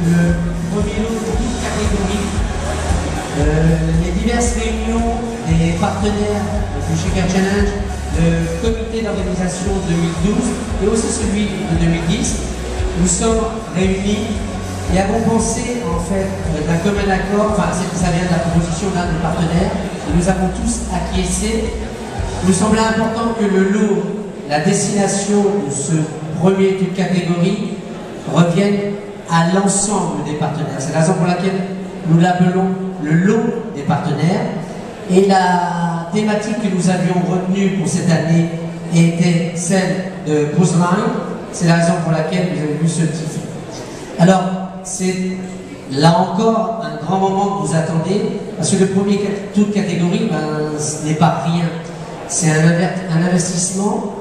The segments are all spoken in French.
le premier lot de toute catégorie. Les diverses réunions des partenaires du Shaker Challenge, le comité d'organisation 2012 et aussi celui de 2010, nous sommes réunis et avons pensé en fait d'un commun accord, enfin ça vient de la proposition d'un des partenaires, et nous avons tous acquiescé. Il nous semblait important que le lot, la destination de ce premier toute catégorie revienne à l'ensemble des partenaires. C'est la raison pour laquelle nous l'appelons le lot des partenaires. Et la thématique que nous avions retenue pour cette année était celle de Postline. C'est la raison pour laquelle vous avez vu ce titre. Alors, c'est là encore un grand moment que vous attendez, parce que le premier toute catégorie, ce n'est pas rien. C'est un investissement,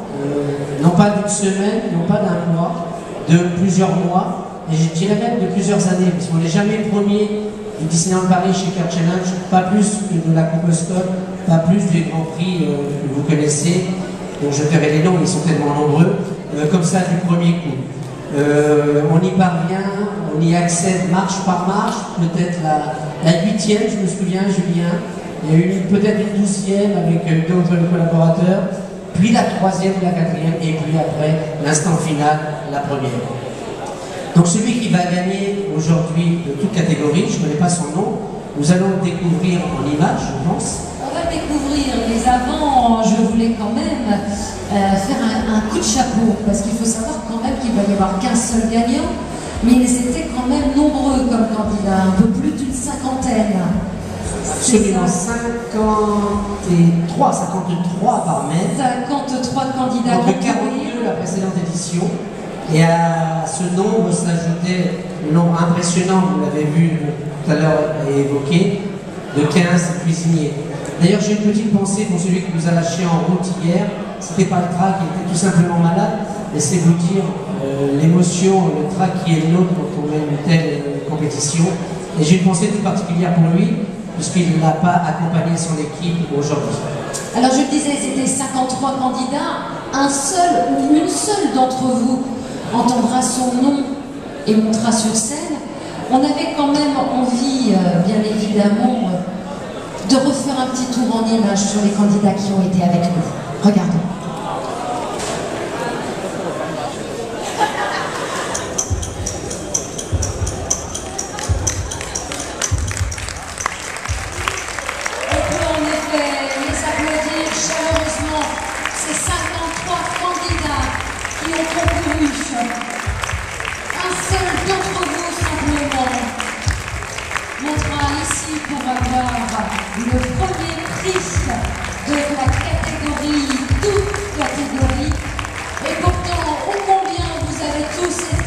non pas d'une semaine, non pas d'un mois, de plusieurs mois, et je dirais même de plusieurs années, parce qu'on n'est jamais premier du Disneyland Paris Shaker Challenge, pas plus que de la Coupe Stop, pas plus des grands prix que vous connaissez, dont je ferai les noms, ils sont tellement nombreux, comme ça du premier coup. On y parvient, on y accède marche par marche, peut-être la 8e, je me souviens, Julien, il y a eu peut-être une 12e avec d'autres collaborateurs, puis la 3e ou la 4e, et puis après l'instant final, la première. Donc celui qui va gagner aujourd'hui de toute catégorie, je ne connais pas son nom, nous allons le découvrir en images, je pense. On va le découvrir, mais avant, je voulais quand même faire un coup de chapeau, parce qu'il faut savoir quand même qu'il va y avoir qu'un seul gagnant, mais ils étaient quand même nombreux comme candidats, un peu plus d'une cinquantaine. Absolument, 53 par mètre. 53 candidats. Entre 42 la précédente édition. Et à ce nombre s'ajoutait le nombre impressionnant, vous l'avez vu tout à l'heure et évoqué, de 15 cuisiniers. D'ailleurs, j'ai une petite pensée pour celui qui nous a lâché en route hier. C'était pas le trac, il était tout simplement malade. Laissez vous dire l'émotion, le trac qui est le nôtre quand on mène une telle compétition. Et j'ai une pensée toute particulière pour lui, puisqu'il n'a pas accompagné son équipe aujourd'hui. Alors je le disais, c'était 53 candidats, un seul ou une seule d'entre vous entendra son nom et montera sur scène. On avait quand même envie, bien évidemment, de refaire un petit tour en images sur les candidats qui ont été avec nous. Regardons. Un seul d'entre vous, simplement, montera ici pour avoir le premier prix de la catégorie, toute catégorie. Et pourtant, ô combien vous avez tous été